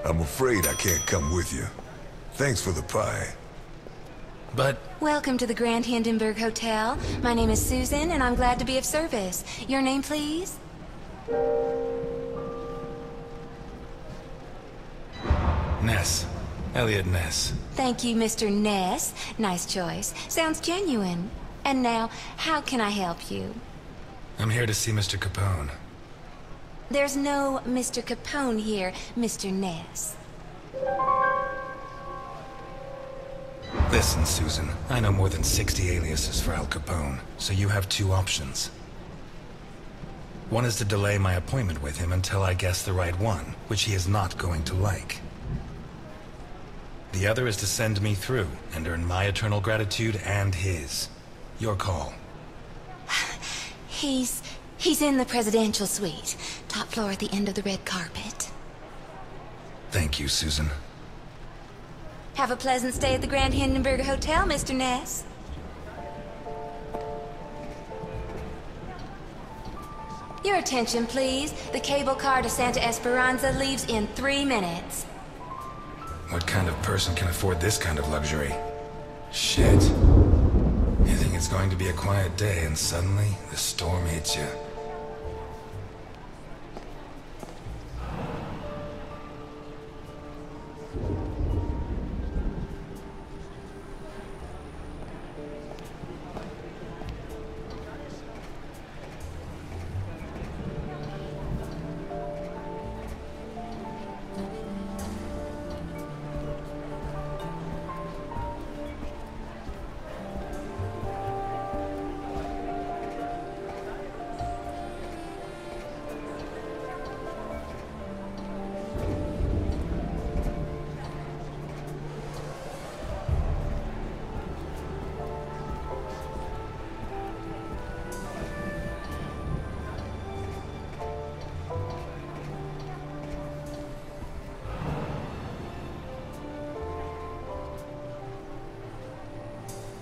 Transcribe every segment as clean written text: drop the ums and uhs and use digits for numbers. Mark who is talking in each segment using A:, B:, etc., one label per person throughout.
A: I'm afraid I can't come with you. Thanks for the pie.
B: But...
C: Welcome to the Grand Hindenburg Hotel. My name is Susan, and I'm glad to be of service. Your name, please?
B: Ness. Elliot Ness.
C: Thank you, Mr. Ness. Nice choice. Sounds genuine. And now, how can I help you?
B: I'm here to see Mr. Capone.
C: There's no Mr. Capone here, Mr. Ness.
B: Listen, Susan. I know more than 60 aliases for Al Capone, so you have two options. One is to delay my appointment with him until I guess the right one, which he is not going to like. The other is to send me through and earn my eternal gratitude and his. Your call.
C: He's in the presidential suite. Top floor at the end of the red carpet.
B: Thank you, Susan.
C: Have a pleasant stay at the Grand Hindenburg Hotel, Mr. Ness. Your attention, please. The cable car to Santa Esperanza leaves in 3 minutes.
B: What kind of person can afford this kind of luxury? Shit. You think it's going to be a quiet day, and suddenly, the storm hits you.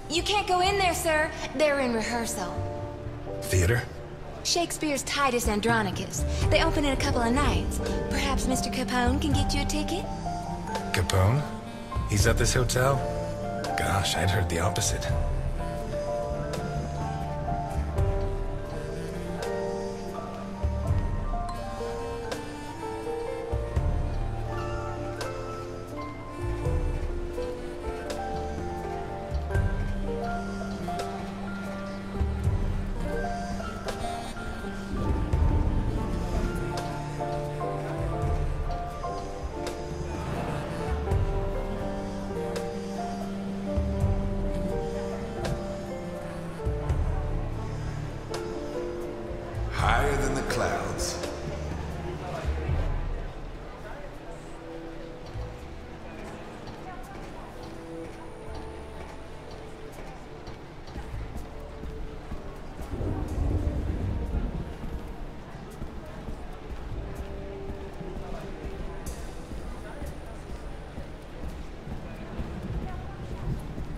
C: You can't go in there, sir. They're in rehearsal.
B: Theater?
C: Shakespeare's Titus Andronicus. They open in a couple of nights. Perhaps Mr. Capone can get you a ticket?
B: Capone? He's at this hotel? Gosh, I'd heard the opposite.
A: Higher than the clouds.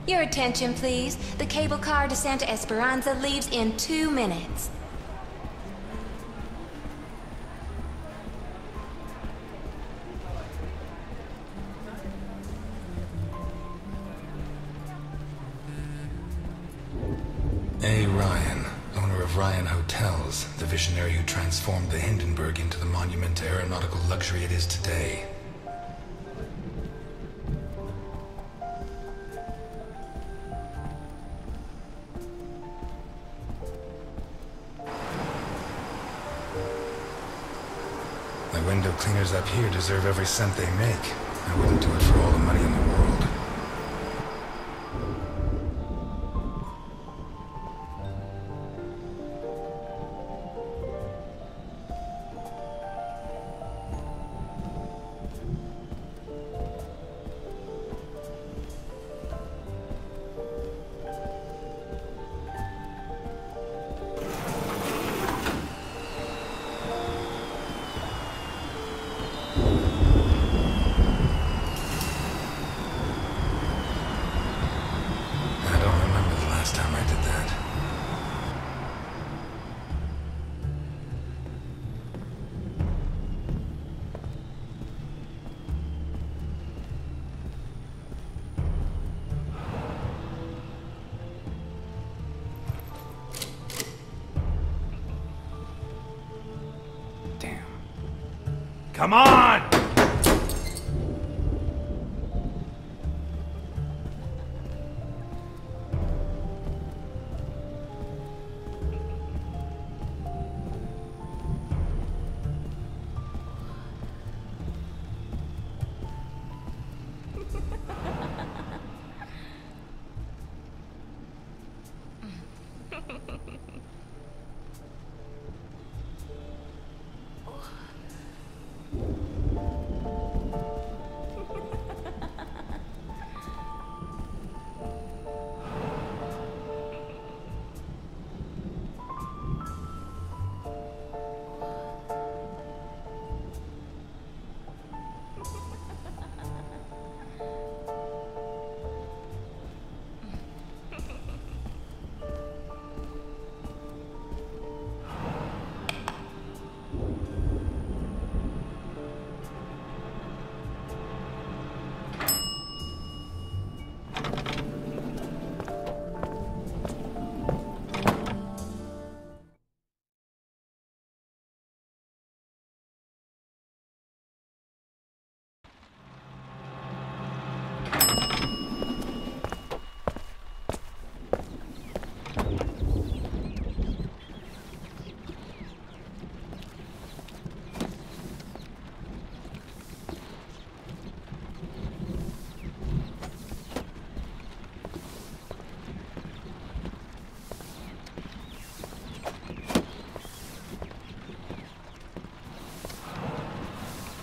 C: Your attention, please. The cable car to Santa Esperanza leaves in 2 minutes.
B: A. Ryan, owner of Ryan Hotels, the visionary who transformed the Hindenburg into the monument to aeronautical luxury it is today. The window cleaners up here deserve every cent they make. I wouldn't do it for all the money in the world.
D: Come on!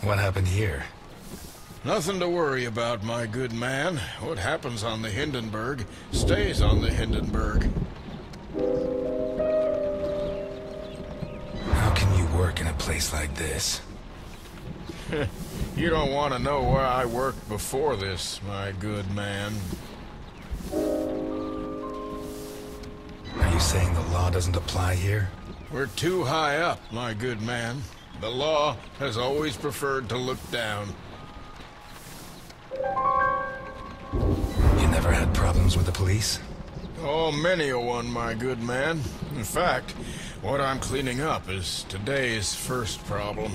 B: What happened here?
E: Nothing to worry about, my good man. What happens on the Hindenburg stays on the Hindenburg.
B: How can you work in a place like this?
E: You don't want to know where I worked before this, my good man.
B: Are you saying the law doesn't apply here?
E: We're too high up, my good man. The law has always preferred to look down.
B: You never had problems with the police?
E: Oh, many a one, my good man. In fact, what I'm cleaning up is today's first problem.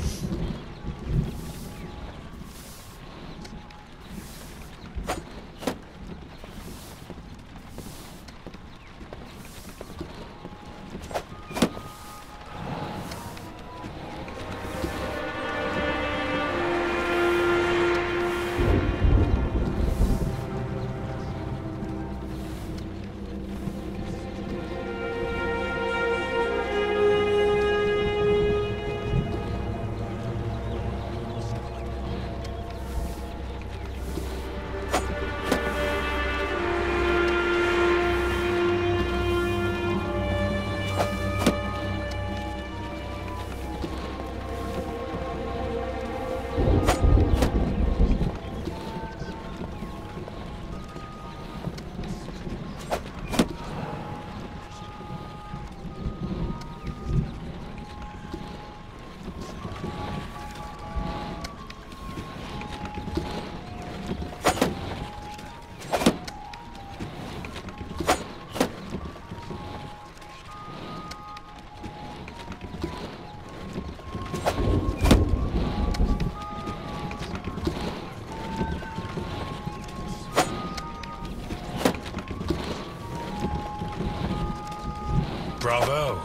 B: Bravo!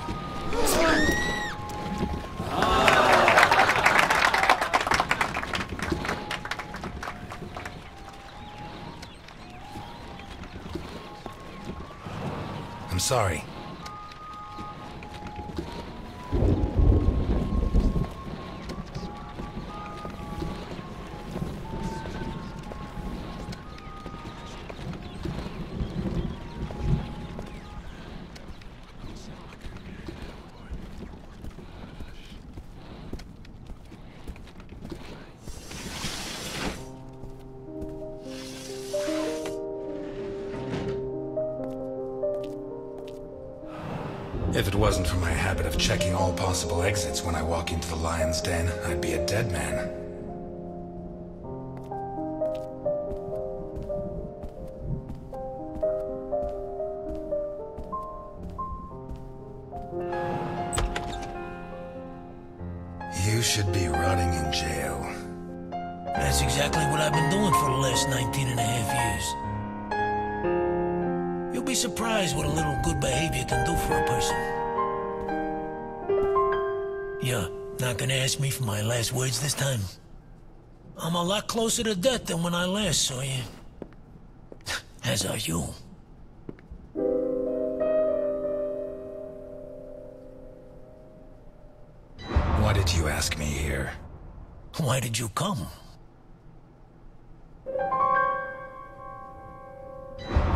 B: I'm sorry. If it wasn't for my habit of checking all possible exits when I walk into the lion's den, I'd be a dead man. You should be rotting rotting in jail.
D: That's exactly what I've been doing for the last 19 and a half years. You'll be surprised what a little good behavior can do for a person. You're not gonna ask me for my last words this time? I'm a lot closer to death than when I last saw you. As are you.
B: Why did you ask me here?
D: Why did you come?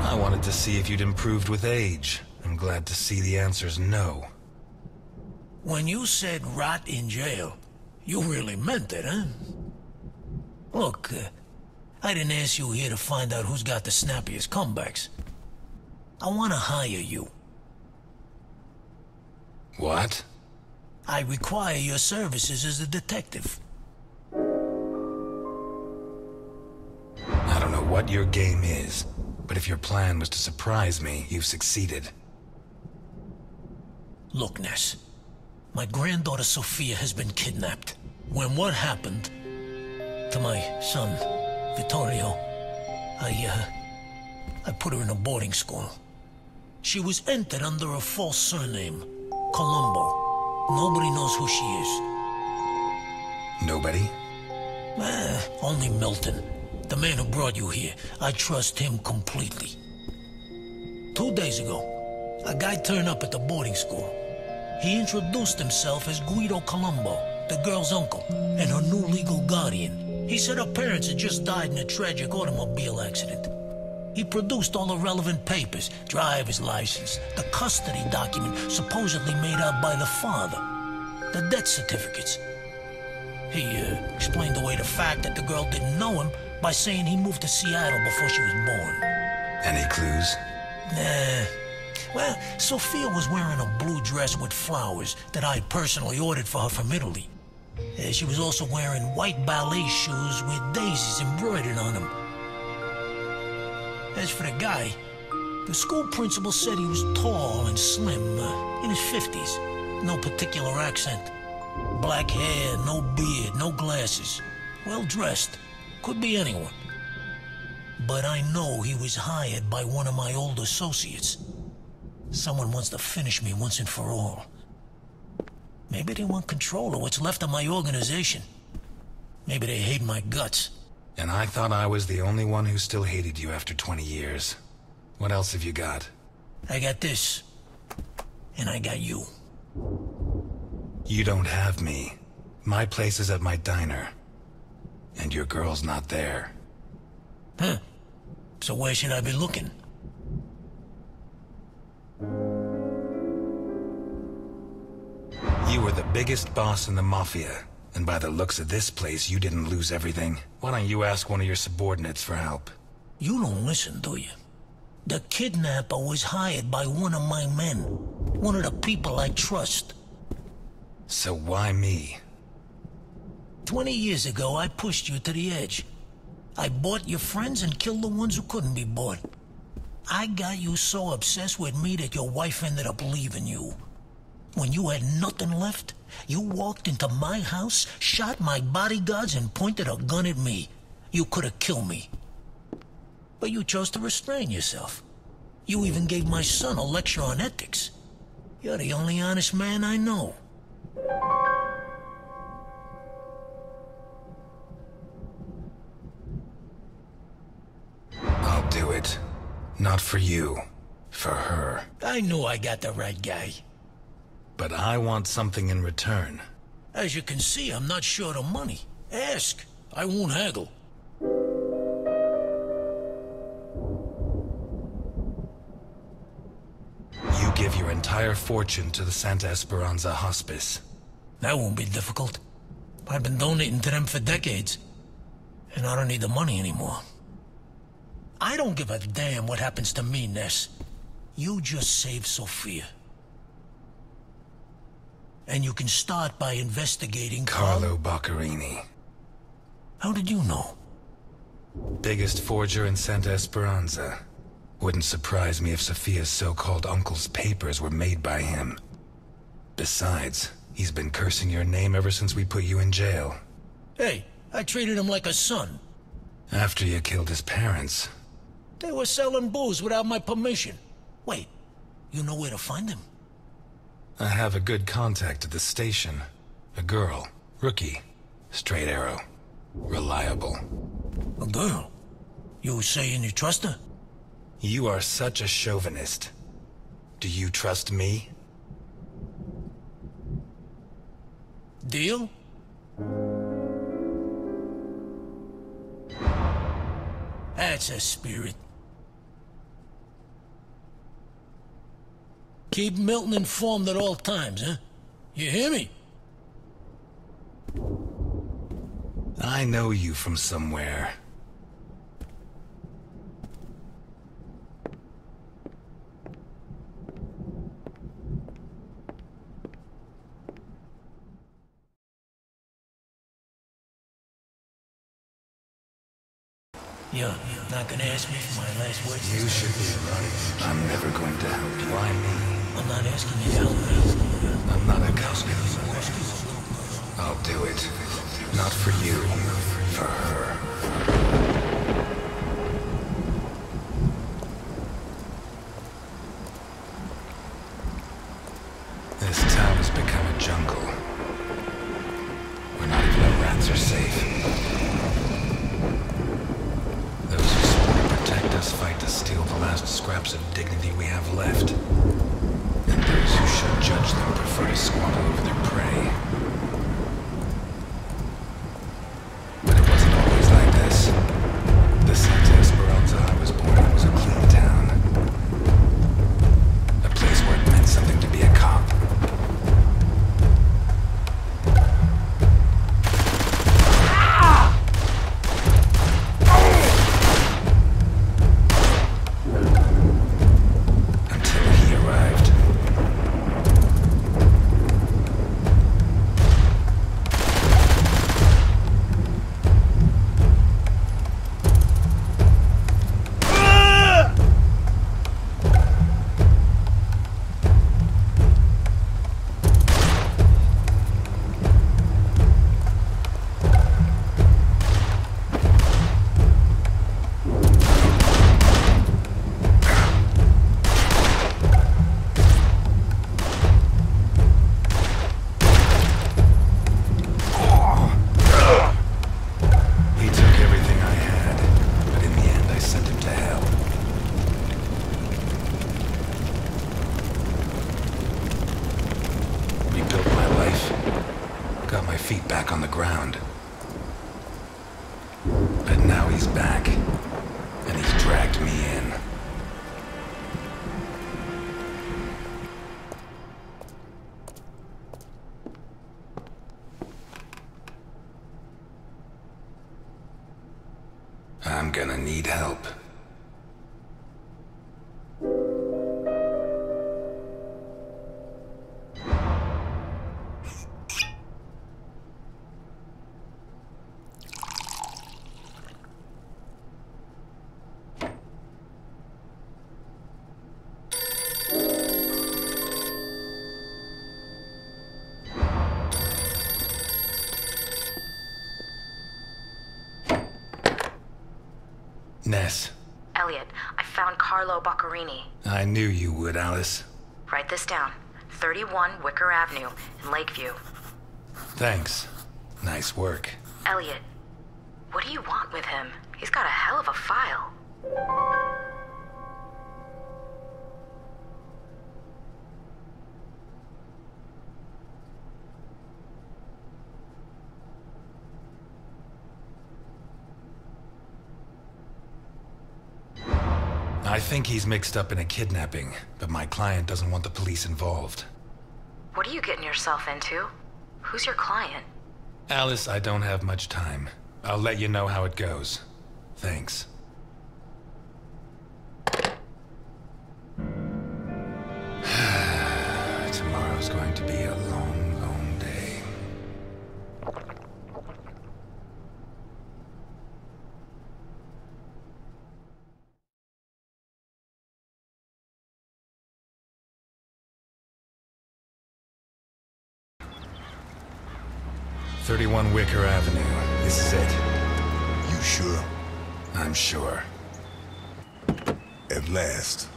B: I wanted to see if you'd improved with age. I'm glad to see the answer's no.
D: When you said rot in jail, you really meant it, huh? Look, I didn't ask you here to find out who's got the snappiest comebacks. I want to hire you.
B: What?
D: I require your services as a detective.
B: I don't know what your game is, but if your plan was to surprise me, you've succeeded.
D: Look, Ness. My granddaughter Sophia has been kidnapped. When what happened to my son, Vittorio, I put her in a boarding school. She was entered under a false surname, Colombo. Nobody knows who she is.
B: Nobody?
D: Only Milton, the man who brought you here. I trust him completely. 2 days ago, a guy turned up at the boarding school. He introduced himself as Guido Colombo, the girl's uncle, and her new legal guardian. He said her parents had just died in a tragic automobile accident. He produced all the relevant papers, driver's license, the custody document supposedly made out by the father, the death certificates. He explained away the fact that the girl didn't know him by saying he moved to Seattle before she was born.
B: Any clues?
D: Nah. Well, Sophia was wearing a blue dress with flowers that I personally ordered for her from Italy. She was also wearing white ballet shoes with daisies embroidered on them. As for the guy, the school principal said he was tall and slim, in his 50s. No particular accent. Black hair, no beard, no glasses. Well dressed. Could be anyone. But I know he was hired by one of my old associates. Someone wants to finish me once and for all. Maybe they want control of what's left of my organization. Maybe they hate my guts.
B: And I thought I was the only one who still hated you after 20 years. What else have you got?
D: I got this. And I got you.
B: You don't have me. My place is at my diner. And your girl's not there.
D: Huh. So where should I be looking?
B: You were the biggest boss in the Mafia. And by the looks of this place, you didn't lose everything. Why don't you ask one of your subordinates for help?
D: You don't listen, do you? The kidnapper was hired by one of my men. One of the people I trust.
B: So why me?
D: 20 years ago, I pushed you to the edge. I bought your friends and killed the ones who couldn't be bought. I got you so obsessed with me that your wife ended up leaving you. When you had nothing left, you walked into my house, shot my bodyguards, and pointed a gun at me. You could have killed me. But you chose to restrain yourself. You even gave my son a lecture on ethics. You're the only honest man I know.
B: I'll do it. Not for you. For her.
D: I knew I got the right guy.
B: But I want something in return.
D: As you can see, I'm not short of money. Ask. I won't haggle.
B: You give your entire fortune to the Santa Esperanza hospice.
D: That won't be difficult. I've been donating to them for decades. And I don't need the money anymore. I don't give a damn what happens to me, Ness. You just save Sophia. And you can start by investigating
B: Carlo Boccherini.
D: How did you know?
B: Biggest forger in Santa Esperanza. Wouldn't surprise me if Sophia's so-called uncle's papers were made by him. Besides, he's been cursing your name ever since we put you in jail.
D: Hey, I treated him like a son.
B: After you killed his parents.
D: They were selling booze without my permission. Wait, you know where to find them?
B: I have a good contact at the station. A girl. Rookie. Straight arrow. Reliable.
D: A girl? You saying you trust her?
B: You are such a chauvinist. Do you trust me?
D: Deal? That's a spirit. Keep Milton informed at all times, huh? You hear me?
B: I know you from somewhere.
D: You're not gonna ask me for my last words?
B: You should be running. I'm never going to help you. Why me?
D: I'm not asking you to help me.
B: I'm not a cop anymore. I'll do it. Not for you. For her. This town has become a jungle. Where not even the rats are safe. Those who swore to protect us fight to steal the last scraps of dignity we have left. And those who should judge them prefer to squabble over their prey. But it wasn't always like this. The Santa Espiranza I was born in was a clean town. A place where it meant something to be a cop. I'm gonna need help. Ness.
F: Elliot, I found Carlo Boccarini.
B: I knew you would, Alice.
F: Write this down. 31 Wicker Avenue in Lakeview.
B: Thanks. Nice work.
F: Elliot, what do you want with him? He's got a hell of a file.
B: I think he's mixed up in a kidnapping, but my client doesn't want the police involved.
F: What are you getting yourself into? Who's your client?
B: Alice, I don't have much time. I'll let you know how it goes. Thanks. Tomorrow's going to be a long, long day. "31 Wicker Avenue. This is it.
A: You sure?
B: I'm sure.
A: At last.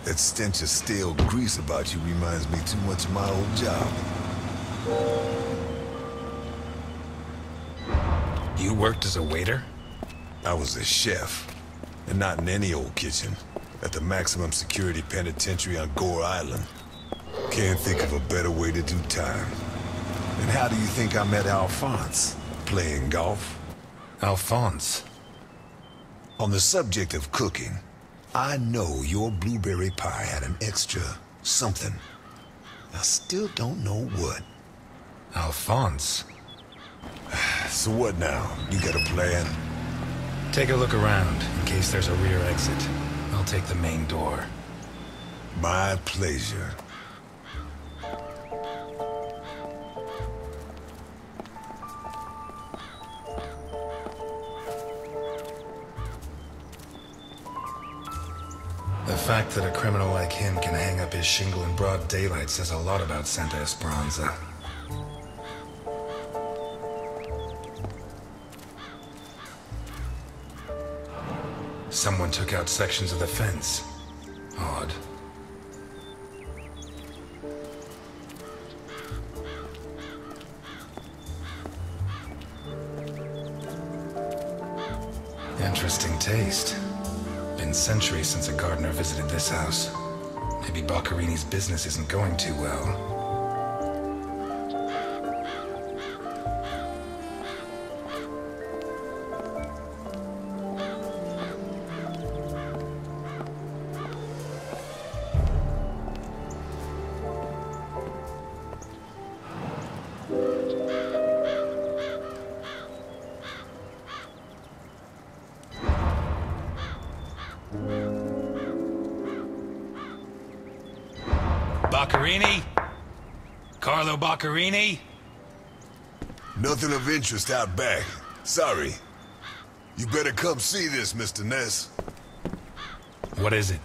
A: That stench of stale grease about you reminds me too much of my old job.
B: You worked as a waiter?
A: I was a chef. And not in any old kitchen. At the maximum security penitentiary on Gore Island. Can't think of a better way to do time. And how do you think I met Alphonse? Playing golf?
B: Alphonse?
A: On the subject of cooking, I know your blueberry pie had an extra something. I still don't know what.
B: Alphonse?
A: So what now? You got a plan?
B: Take a look around, in case there's a rear exit. I'll take the main door.
A: My pleasure.
B: The fact that a criminal like him can hang up his shingle in broad daylight says a lot about Santa Esperanza. Someone took out sections of the fence. Odd. Interesting taste. Been centuries since a gardener visited this house. Maybe Boccarini's business isn't going too well. Boccarini? Carlo Boccarini?
A: Nothing of interest out back. Sorry. You better come see this, Mr. Ness.
B: What is it?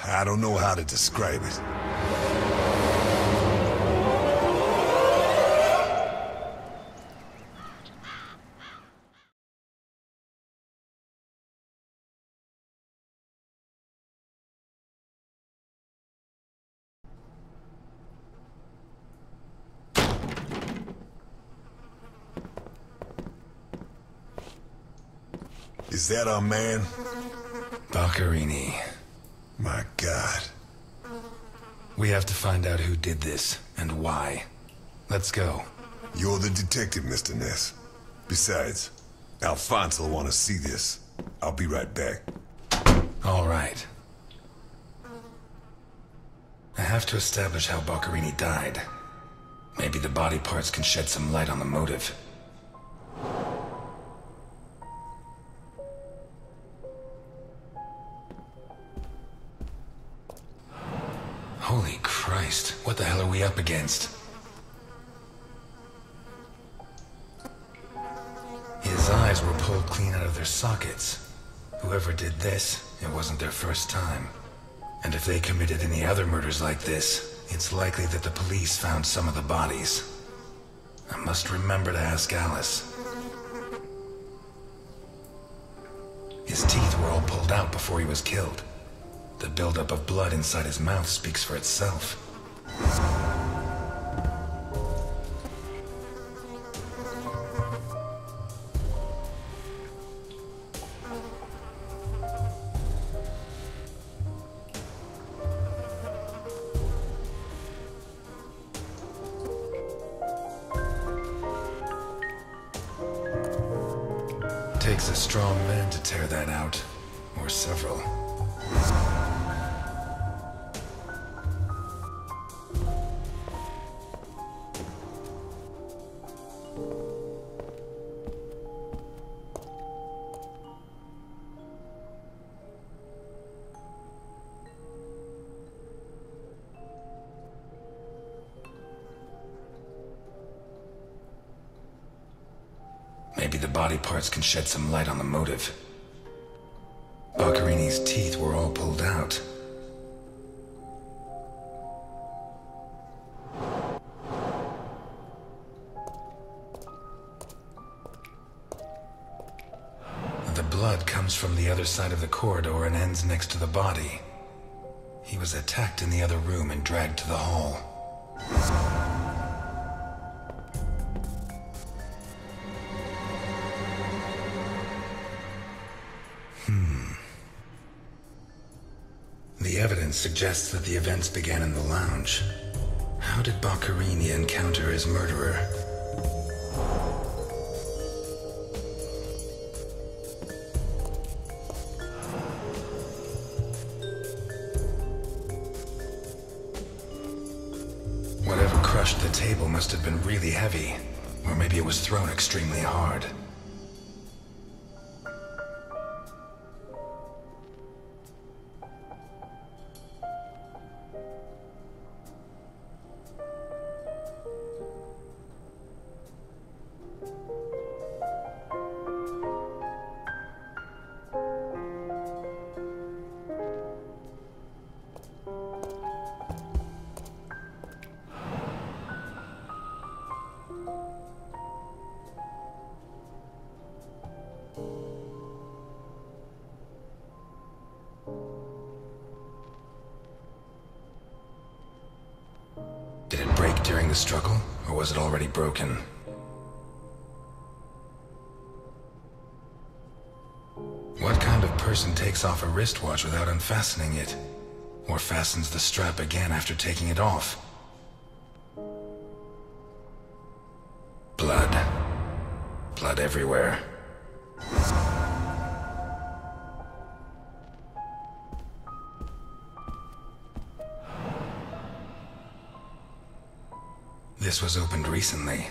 A: I don't know how to describe it. Is that our man?
B: Boccarini.
A: My God.
B: We have to find out who did this, and why. Let's go.
A: You're the detective, Mr. Ness. Besides, Alphonse will want to see this. I'll be right back.
B: All right. I have to establish how Boccarini died. Maybe the body parts can shed some light on the motive. Holy Christ, what the hell are we up against? His eyes were pulled clean out of their sockets. Whoever did this, it wasn't their first time. And if they committed any other murders like this, it's likely that the police found some of the bodies. I must remember to ask Alice. His teeth were all pulled out before he was killed. The buildup of blood inside his mouth speaks for itself. Takes a strong man to tear that out, or several. Maybe the body parts can shed some light on the motive. Boccarini's teeth were all pulled out. The blood comes from the other side of the corridor and ends next to the body. He was attacked in the other room and dragged to the hall. The evidence suggests that the events began in the lounge. How did Boccherini encounter his murderer? Whatever crushed the table must have been really heavy, or maybe it was thrown extremely hard. Did it break during the struggle, or was it already broken? What kind of person takes off a wristwatch without unfastening it? Or fastens the strap again after taking it off? Blood. Blood everywhere. This was opened recently.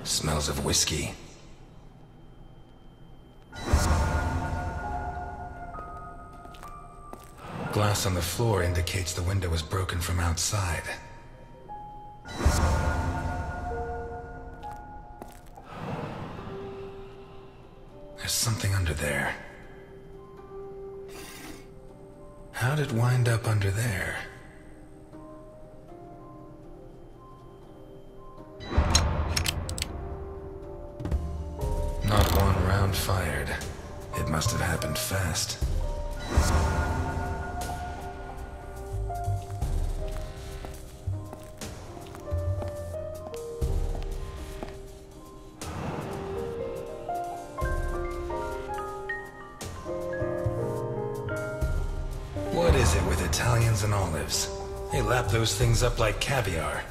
B: Smells of whiskey. Glass on the floor indicates the window was broken from outside. There's something under there. How'd it wind up under there? Not one round fired. It must have happened fast. What is it with Italians and olives? They lap those things up like caviar.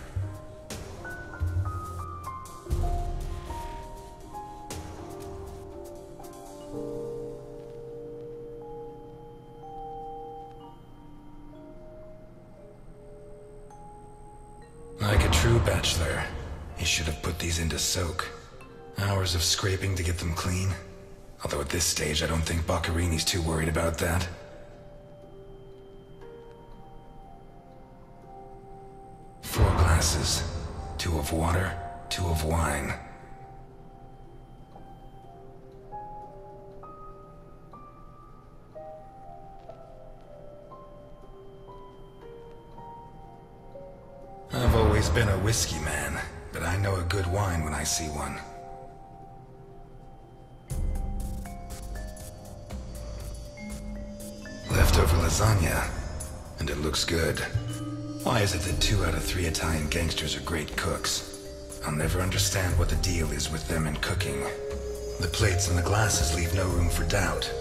B: Like a true bachelor, he should have put these into soak. Hours of scraping to get them clean. Although at this stage, I don't think Boccherini's too worried about that. Glasses. 2 of water, 2 of wine. I've always been a whiskey man, but I know a good wine when I see one. Leftover lasagna, and it looks good. Why is it that 2 out of 3 Italian gangsters are great cooks? I'll never understand what the deal is with them in cooking. The plates and the glasses leave no room for doubt.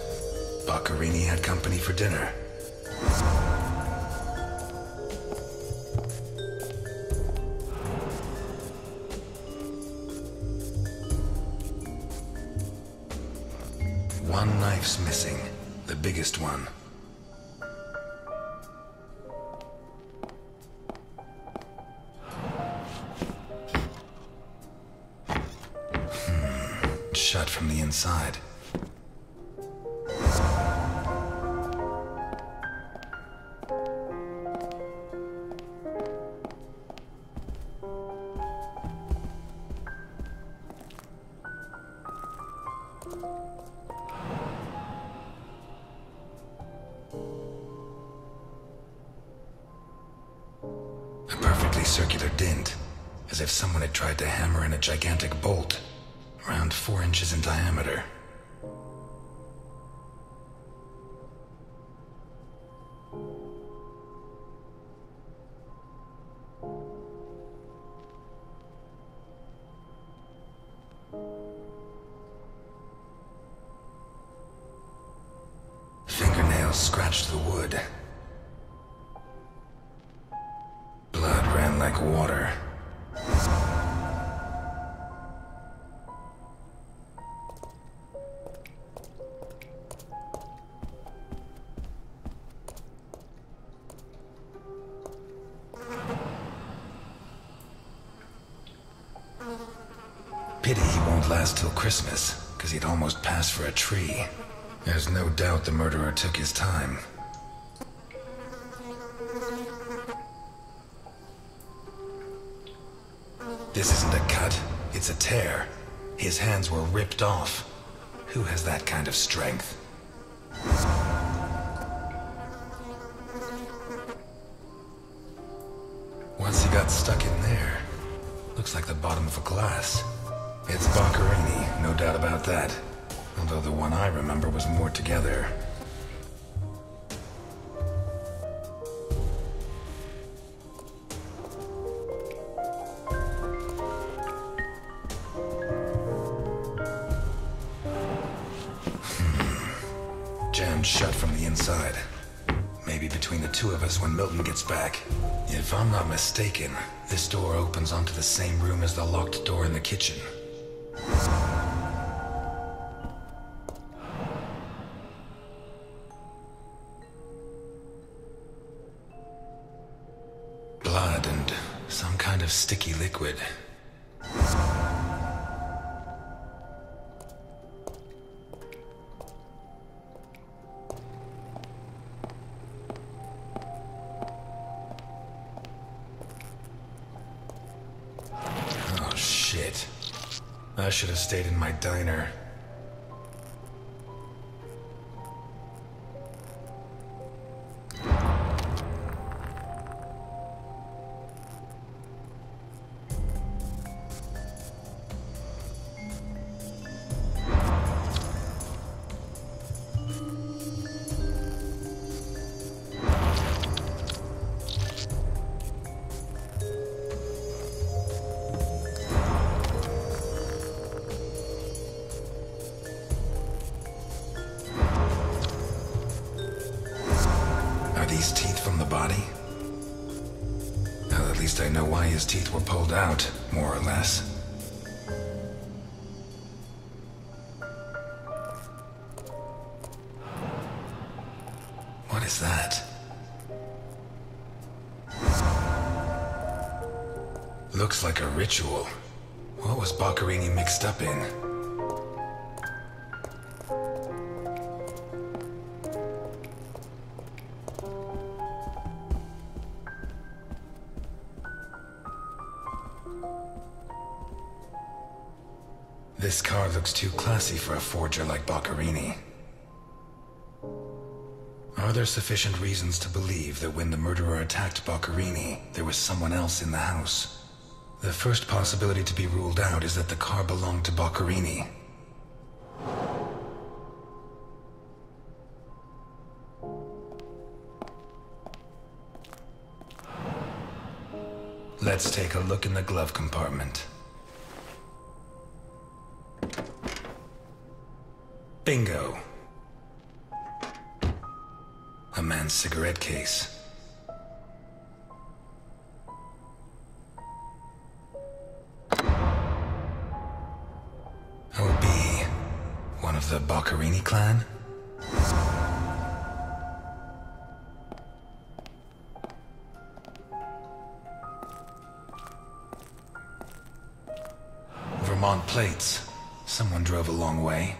B: Boccherini had company for dinner. One knife's missing, the biggest one. Shut from the inside. A perfectly circular dent. as if someone had tried to hammer in a gigantic bolt, around 4 inches in diameter. Fingernails scratched the wood. Blood ran like water. Pity he won't last till Christmas, because he'd almost pass for a tree. There's no doubt the murderer took his time. This isn't a cut, it's a tear. His hands were ripped off. Who has that kind of strength? Once he got stuck in there, looks like the bottom of a glass. It's Boccherini, no doubt about that. Although the one I remember was more together. Jammed shut from the inside. Maybe between the two of us when Milton gets back. If I'm not mistaken, this door opens onto the same room as the locked door in the kitchen. Blood and some kind of sticky liquid. Oh shit. I should have stayed in my diner. These teeth from the body? Well, at least I know why his teeth were pulled out, more or less. What is that? Looks like a ritual. What was Boccherini mixed up in? This car looks too classy for a forger like Boccherini. Are there sufficient reasons to believe that when the murderer attacked Boccherini, there was someone else in the house? The first possibility to be ruled out is that the car belonged to Boccherini. Let's take a look in the glove compartment. Bingo. A man's cigarette case. OB. One of the Boccherini clan? Vermont plates. Someone drove a long way.